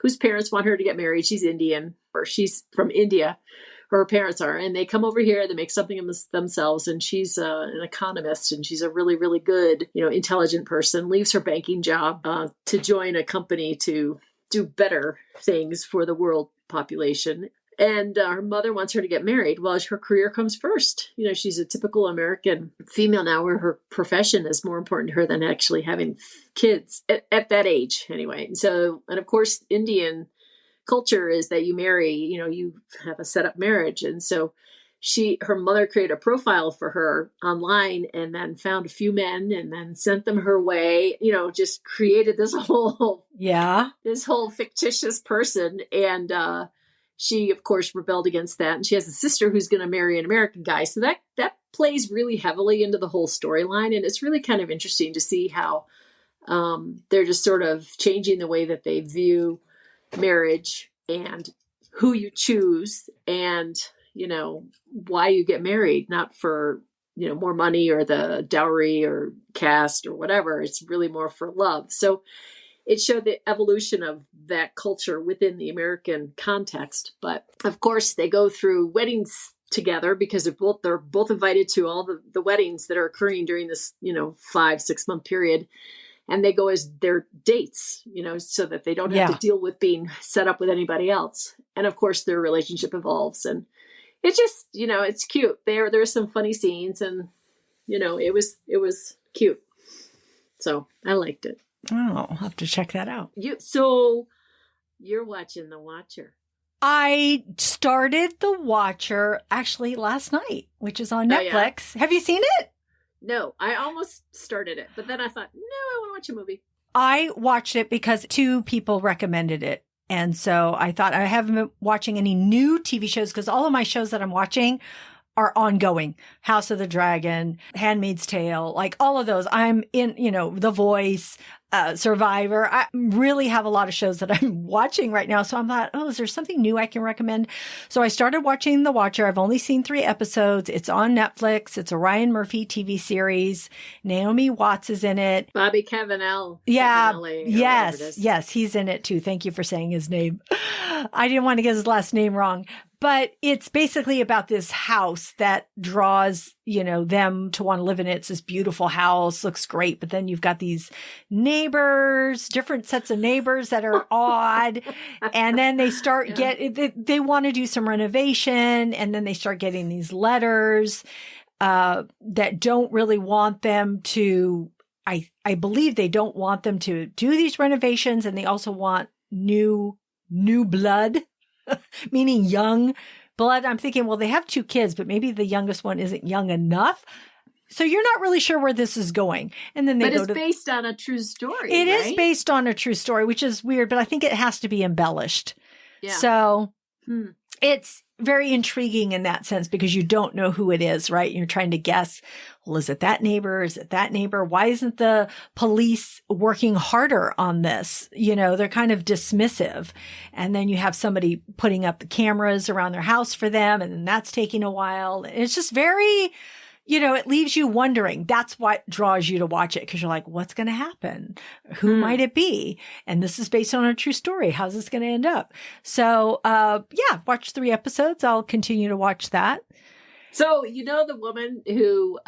whose parents want her to get married. She's Indian, or she's from India. Her parents are, and they come over here. They make something of themselves, and she's an economist, and she's a really, really good, intelligent person. Leaves her banking job to join a company to do better things for the world population. And her mother wants her to get married. Well, her career comes first. She's a typical American female now, where her profession is more important to her than actually having kids at that age anyway. And of course, Indian culture is that you marry, you have a set up marriage. And so her mother created a profile for her online, and then found a few men and then sent them her way, just created this whole fictitious person. And, she, of course, rebelled against that. And she has a sister who's going to marry an American guy. So that plays really heavily into the whole storyline. And it's really kind of interesting to see how they're just sort of changing the way that they view marriage and who you choose and, why you get married, not for, more money or the dowry or caste or whatever. It's really more for love. So it showed the evolution of that culture within the American context. But of course, they go through weddings together because they're both invited to all the weddings that are occurring during this, 5-6 month period. And they go as their dates, so that they don't have to deal with being set up with anybody else. And of course, their relationship evolves. And it's just, it's cute. There's some funny scenes, and, it was cute. So I liked it.
Oh, I'll have to check that out.
So you're watching The Watcher.
I started The Watcher actually last night, which is on Netflix. Yeah. Have you seen it?
No, I almost started it, but then I thought, no, I want to watch a movie.
I watched it because two people recommended it. And so I thought I haven't been watching any new TV shows because all of my shows that I'm watching are ongoing. House of the Dragon, Handmaid's Tale, like all of those. I'm in, The Voice, Survivor. I really have a lot of shows that I'm watching right now. So I'm thought, is there something new I can recommend? So I started watching The Watcher. I've only seen 3 episodes. It's on Netflix. It's a Ryan Murphy TV series. Naomi Watts is in it.
Bobby Cannavale.
Yeah.
Yes.
Yes. He's in it too. Thank you for saying his name. I didn't want to get his last name wrong. But it's basically about this house that draws, them to want to live in it. It's this beautiful house, looks great. But then you've got these neighbors, different sets of neighbors that are odd. And then they start they want to do some renovation. And then they start getting these letters that don't really want them to, I believe they don't want them to do these renovations. And they also want new blood. Meaning young blood. I'm thinking, well, they have 2 kids, but maybe the youngest one isn't young enough. So you're not really sure where this is going. And then
it's based on a true story.
It is based on a true story, which is weird, but I think it has to be embellished. Yeah. So it's very intriguing in that sense because you don't know who it is, right? You're trying to guess, well, is it that neighbor? Is it that neighbor? Why isn't the police working harder on this? They're kind of dismissive. And then you have somebody putting up the cameras around their house for them. And then that's taking a while. It's just very, it leaves you wondering. That's what draws you to watch it because you're like, what's going to happen? Who might it be? And this is based on a true story. How's this going to end up? So, watch 3 episodes. I'll continue to watch that.
So, the woman who,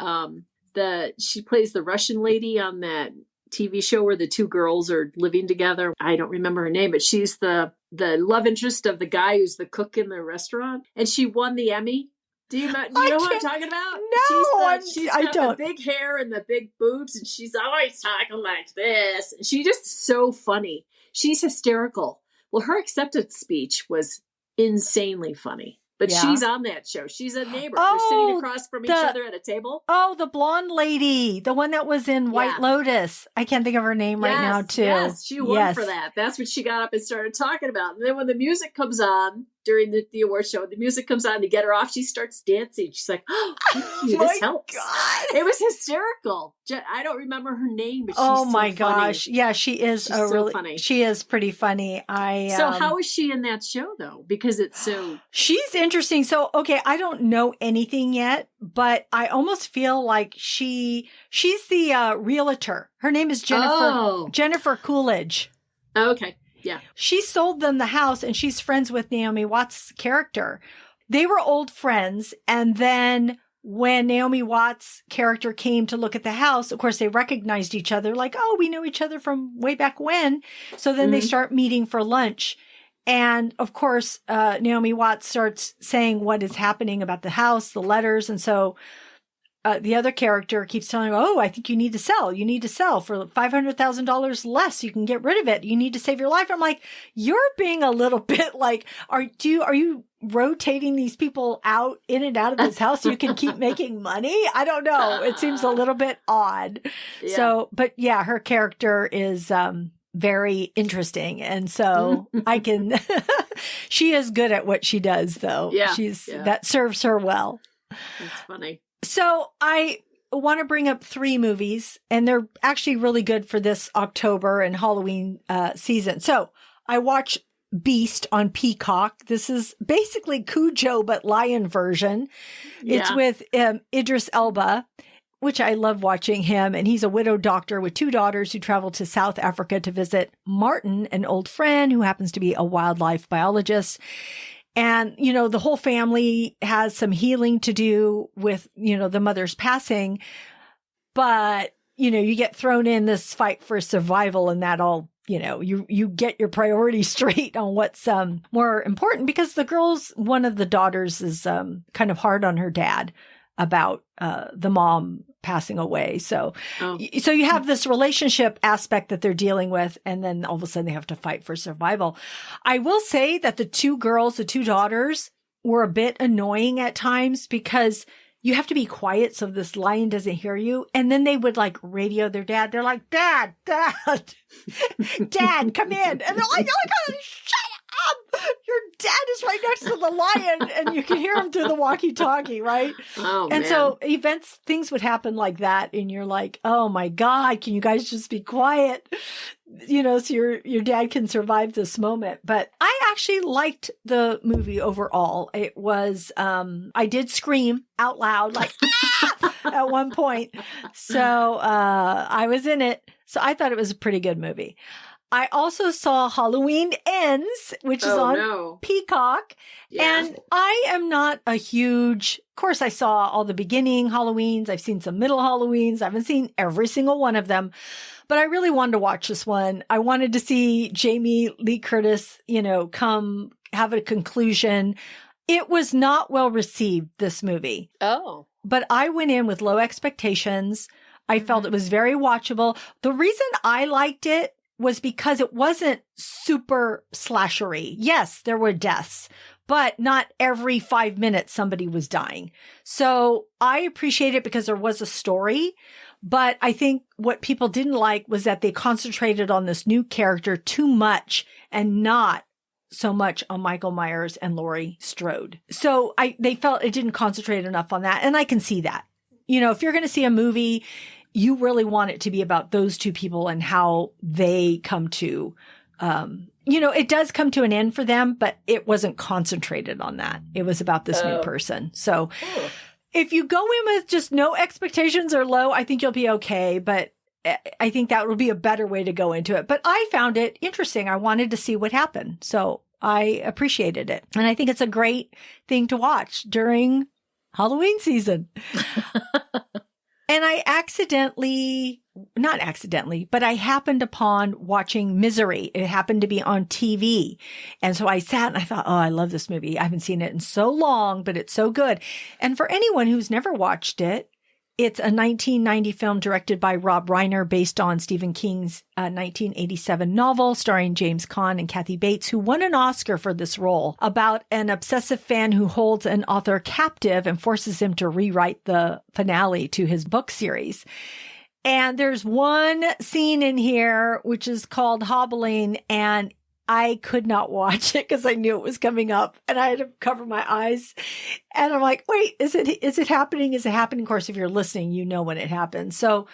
she plays the Russian lady on that TV show where the 2 girls are living together. I don't remember her name, but she's the love interest of the guy who's the cook in the restaurant. And she won the Emmy. Do you know what I'm talking about?
No,
she's got
don't.
The big hair and the big boobs, and she's always talking like this. And she's just so funny. She's hysterical. Well, her acceptance speech was insanely funny. But she's on that show. She's a neighbor. They're sitting across from each other at a table.
Oh, the blonde lady. The one that was in White Lotus. I can't think of her name right now, too.
Yes, she won for that. That's what she got up and started talking about. And then when the music comes on during the award show, the music comes on to get her off, she starts dancing. She's like, oh, thank you. This helps. God. It was hysterical. I don't remember her name, but she's so funny.
Gosh. Yeah, she is funny. She is pretty funny.
So how is she in that show, though? Because it's so...
She's interesting. So, okay, I don't know anything yet, but I almost feel like she's the realtor. Her name is Jennifer Coolidge.
Okay. Yeah.
She sold them the house and she's friends with Naomi Watts' character. They were old friends. And then when Naomi Watts' character came to look at the house, of course, they recognized each other like, oh, we know each other from way back when. So then they start meeting for lunch. And of course, Naomi Watts starts saying what is happening about the house, the letters. And so the other character keeps telling her, oh, I think you need to sell. You need to sell for $500,000 less. You can get rid of it. You need to save your life. I'm like, you're being a little bit like, are you rotating these people in and out of this house so you can keep making money? I don't know. It seems a little bit odd. Yeah. So, but yeah, her character is very interesting. And so she is good at what she does though. Yeah. That serves her well.
That's funny.
So I want to bring up 3 movies, and they're actually really good for this October and Halloween season. So I watched Beast on Peacock. This is basically Cujo, but lion version. Yeah. It's with Idris Elba, which I love watching him. And he's a widowed doctor with 2 daughters who travel to South Africa to visit Martin, an old friend who happens to be a wildlife biologist. And, the whole family has some healing to do with, the mother's passing. But, you get thrown in this fight for survival and that all, you get your priorities straight on what's more important because one of the daughters is kind of hard on her dad about the mom passing away. So you have this relationship aspect that they're dealing with, and then all of a sudden they have to fight for survival. I will say that the 2 daughters, were a bit annoying at times because you have to be quiet so this lion doesn't hear you. And then they would like radio their dad. They're like, Dad, Dad, Dad, come in. And they're like, oh my God, shut up. Your dad is right next to the lion. And you can hear him through the walkie-talkie, right?
Oh,
and
man.
so things would happen like that. And you're like, oh my God, can you guys just be quiet? So your dad can survive this moment. But I actually liked the movie overall. It was, I did scream out loud, like, ah! At one point. So, I was in it. So I thought it was a pretty good movie. I also saw Halloween Ends, which is on Peacock.
Yeah.
And I am not a huge, of course, I saw all the beginning Halloweens. I've seen some middle Halloweens. I haven't seen every single one of them, but I really wanted to watch this one. I wanted to see Jamie Lee Curtis, come have a conclusion. It was not well received, this movie.
Oh.
But I went in with low expectations. I felt it was very watchable. The reason I liked it was because it wasn't super slashery. Yes, there were deaths, but not every 5 minutes somebody was dying. So I appreciate it because there was a story. But I think what people didn't like was that they concentrated on this new character too much and not so much on Michael Myers and Laurie Strode. So they felt it didn't concentrate enough on that. And I can see that. If you're going to see a movie, you really want it to be about those two people and how they come to, it does come to an end for them, but it wasn't concentrated on that. It was about this new person. So if you go in with just no expectations or low, I think you'll be okay. But I think that would be a better way to go into it. But I found it interesting. I wanted to see what happened. So I appreciated it. And I think it's a great thing to watch during Halloween season. And I I happened upon watching Misery. It happened to be on TV. And so I sat and I thought, oh, I love this movie. I haven't seen it in so long, but it's so good. And for anyone who's never watched it, it's a 1990 film directed by Rob Reiner based on Stephen King's 1987 novel starring James Caan and Kathy Bates, who won an Oscar for this role, about an obsessive fan who holds an author captive and forces him to rewrite the finale to his book series. And there's one scene in here which is called Hobbling, and I could not watch it because I knew it was coming up and I had to cover my eyes. And I'm like, wait, is it happening? Is it happening? Of course, if you're listening, you know when it happens. So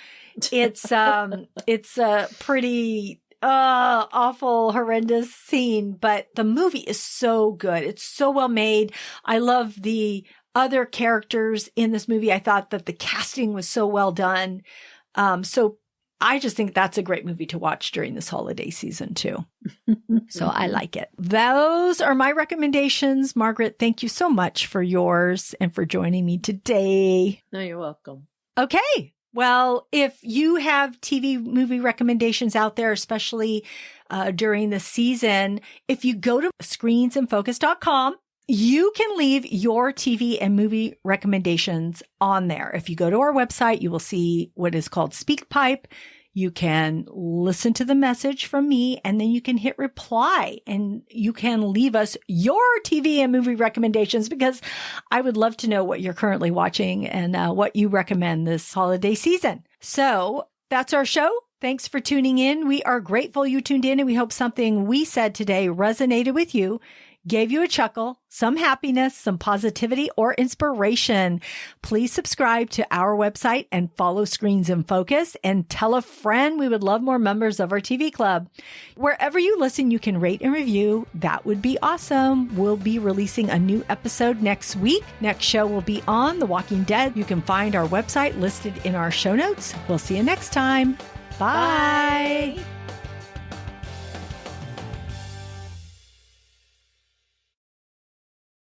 it's a pretty awful, horrendous scene, but the movie is so good. It's so well made. I love the other characters in this movie. I thought that the casting was so well done. So I just think that's a great movie to watch during this holiday season too. So I like it. Those are my recommendations. Margaret, thank you so much for yours and for joining me today.
No, you're welcome.
Okay. Well, if you have TV movie recommendations out there, especially during the season, if you go to screensinfocus.com, you can leave your TV and movie recommendations on there. If you go to our website, you will see what is called SpeakPipe. You can listen to the message from me, and then you can hit reply, and you can leave us your TV and movie recommendations, because I would love to know what you're currently watching and what you recommend this holiday season. So that's our show. Thanks for tuning in. We are grateful you tuned in, and we hope something we said today resonated with you, gave you a chuckle, some happiness, some positivity, or inspiration. Please subscribe to our website and follow Screens in Focus, and tell a friend. We would love more members of our TV club. Wherever you listen, you can rate and review. That would be awesome. We'll be releasing a new episode next week. Next show will be on The Walking Dead. You can find our website listed in our show notes. We'll see you next time. Bye.